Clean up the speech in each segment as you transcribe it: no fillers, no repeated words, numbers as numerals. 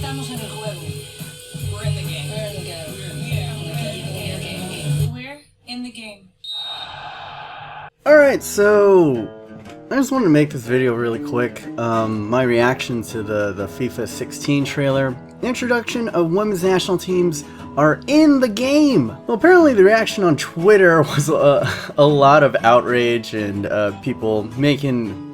estamos en el juego. We're in the game. We're in the game. We're in the game. Alright, so I just wanted to make this video really quick. My reaction to the FIFA 16 trailer. Introduction of women's national teams are in the game! Well, apparently the reaction on Twitter was a lot of outrage and people making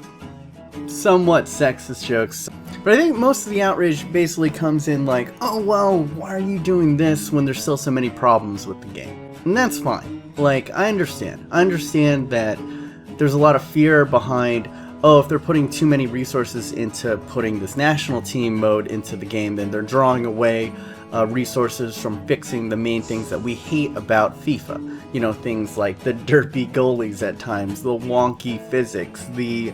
somewhat sexist jokes. But I think most of the outrage basically comes in like, oh well, why are you doing this when there's still so many problems with the game? And that's fine. Like, I understand. I understand that there's a lot of fear behind, oh, if they're putting too many resources into putting this national team mode into the game, then they're drawing away resources from fixing the main things that we hate about FIFA. You know, things like the derpy goalies at times, the wonky physics, the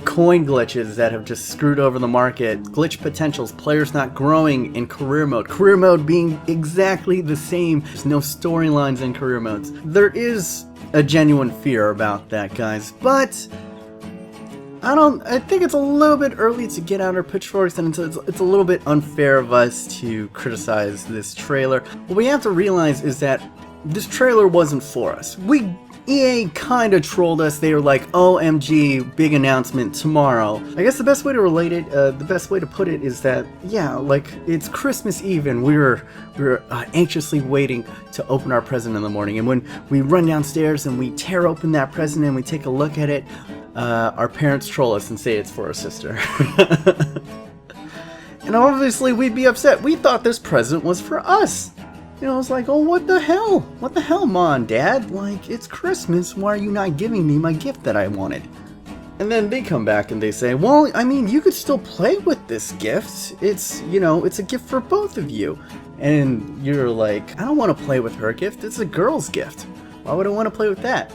coin glitches that have just screwed over the market, glitch potentials, players not growing in career mode being exactly the same. There's no storylines in career modes. There is a genuine fear about that, guys, but I think it's a little bit early to get out our pitchforks, and it's a little bit unfair of us to criticize this trailer. What we have to realize is that this trailer wasn't for us. EA kinda trolled us. They were like, OMG, big announcement tomorrow. I guess the best way to relate it, the best way to put it is that, yeah, like, it's Christmas Eve and we were anxiously waiting to open our present in the morning. And when we run downstairs and we tear open that present and we take a look at it, our parents troll us and say it's for our sister. And obviously we'd be upset. We thought this present was for us. You know, it's like, oh, what the hell? What the hell, Mom, Dad? Like, it's Christmas, why are you not giving me my gift that I wanted? And then they come back and they say, well, I mean, you could still play with this gift. It's, you know, it's a gift for both of you. And you're like, I don't want to play with her gift, it's a girl's gift. Why would I want to play with that?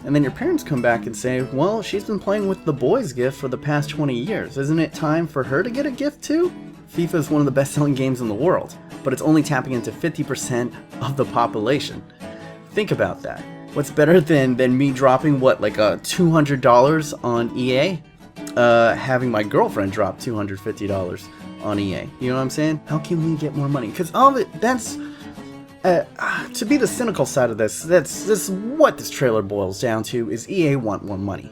And then your parents come back and say, well, she's been playing with the boy's gift for the past 20 years. Isn't it time for her to get a gift too? FIFA is one of the best-selling games in the world, but it's only tapping into 50% of the population. Think about that. What's better than me dropping, what, like $200 on EA? Having my girlfriend drop $250 on EA. You know what I'm saying? How can we get more money? Because all of it, that's... to be the cynical side of this, that's what this trailer boils down to, is EA want more money.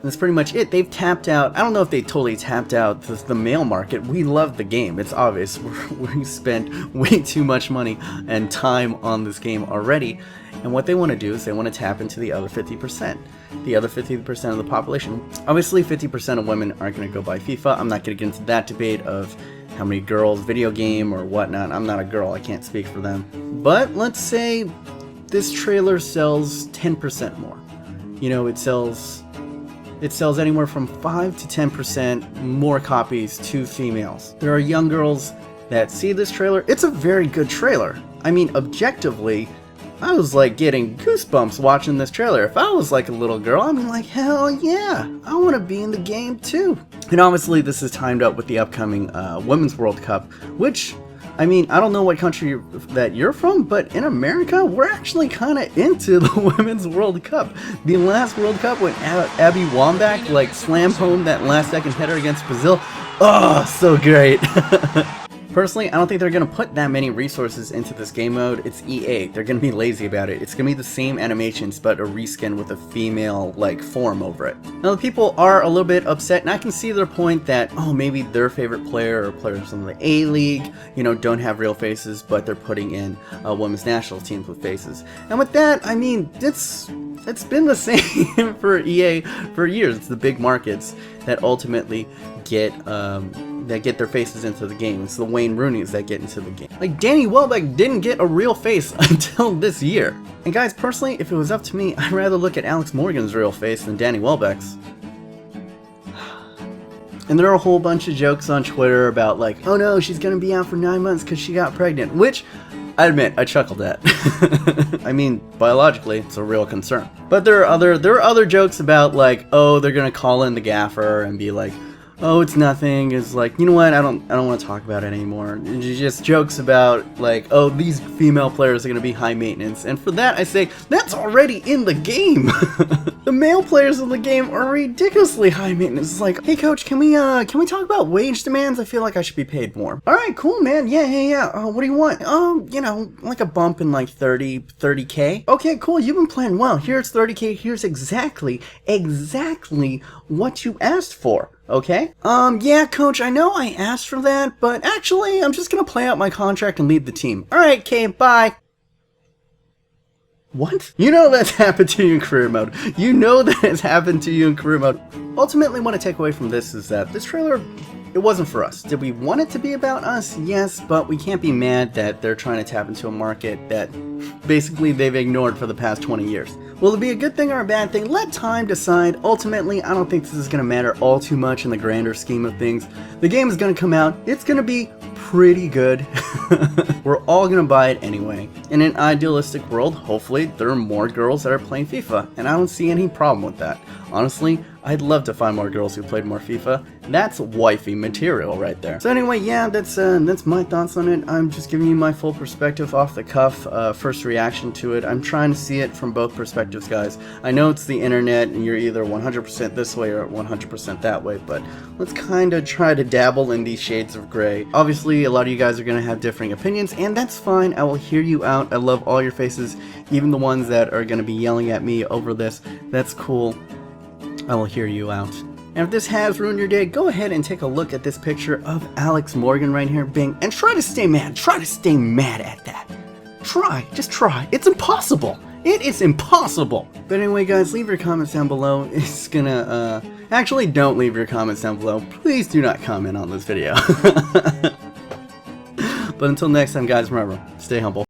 That's pretty much it. They've tapped out. I don't know if they totally tapped out the male market. We love the game. It's obvious. We spent way too much money and time on this game already. And what they want to do is they want to tap into the other 50%. The other 50% of the population. Obviously, 50% of women aren't going to go buy FIFA. I'm not going to get into that debate of how many girls video game or whatnot. I'm not a girl. I can't speak for them. But let's say this trailer sells 10% more. You know, it sells anywhere from 5 to 10% more copies to females. There are young girls that see this trailer. It's a very good trailer. I mean, objectively, I was like getting goosebumps watching this trailer. If I was like a little girl, I'd be like, hell yeah, I want to be in the game too. And obviously this is timed up with the upcoming Women's World Cup, which, I mean, I don't know what country that you're from, but in America, we're actually kind of into the Women's World Cup. The last World Cup when Abby Wambach like slammed home that last second header against Brazil. Oh, so great. Personally, I don't think they're going to put that many resources into this game mode. It's EA. They're going to be lazy about it. It's going to be the same animations, but a reskin with a female, like, form over it. Now, the people are a little bit upset, and I can see their point that, oh, maybe their favorite player or players in the A-League, you know, don't have real faces, but they're putting in women's national teams with faces. And with that, I mean, it's been the same for EA for years. It's the big markets that ultimately get their faces into the game. It's the Wayne Rooneys that get into the game. Like, Danny Welbeck didn't get a real face until this year. And guys, personally, if it was up to me, I'd rather look at Alex Morgan's real face than Danny Welbeck's. And there are a whole bunch of jokes on Twitter about like, oh no, she's gonna be out for 9 months because she got pregnant, which I admit, I chuckled at. I mean, biologically, it's a real concern. But there are other jokes about like, oh, they're gonna call in the gaffer and be like, oh, it's nothing. It's like, you know what? I don't want to talk about it anymore. And just jokes about like, oh, these female players are gonna be high maintenance. And for that, I say that's already in the game. The male players in the game are ridiculously high maintenance. It's like, hey coach, can we talk about wage demands? I feel like I should be paid more. All right, cool, man. Yeah. What do you want? You know, like a bump in like 30K. Okay, cool. You've been playing well. Here's 30K. Here's exactly what you asked for. Okay? Yeah, coach, I know I asked for that, but actually, I'm just gonna play out my contract and leave the team. All right, Kay, bye. What? You know that's happened to you in career mode. You know that has happened to you in career mode. Ultimately, what I take away from this is that this trailer, it wasn't for us. Did we want it to be about us? Yes, but we can't be mad that they're trying to tap into a market that basically they've ignored for the past 20 years. Will it be a good thing or a bad thing? Let time decide. Ultimately, I don't think this is going to matter all too much in the grander scheme of things. The game is going to come out. It's going to be pretty good. We're all going to buy it anyway. In an idealistic world, hopefully, there are more girls that are playing FIFA, and I don't see any problem with that. Honestly, I'd love to find more girls who played more FIFA. That's wifey material right there. So anyway, yeah, that's my thoughts on it. I'm just giving you my full perspective off the cuff, first reaction to it. I'm trying to see it from both perspectives, guys. I know it's the internet, and you're either 100% this way or 100% that way, but let's kind of try to dabble in these shades of gray. Obviously, a lot of you guys are going to have differing opinions, and that's fine. I will hear you out. I love all your faces, even the ones that are going to be yelling at me over this. That's cool. I will hear you out. And if this has ruined your day, go ahead and take a look at this picture of Alex Morgan right here, Bing, and try to stay mad. Try to stay mad at that. Try. Just try. It's impossible. It is impossible. But anyway, guys, leave your comments down below. It's gonna, actually, don't leave your comments down below. Please do not comment on this video. But until next time, guys, remember, stay humble.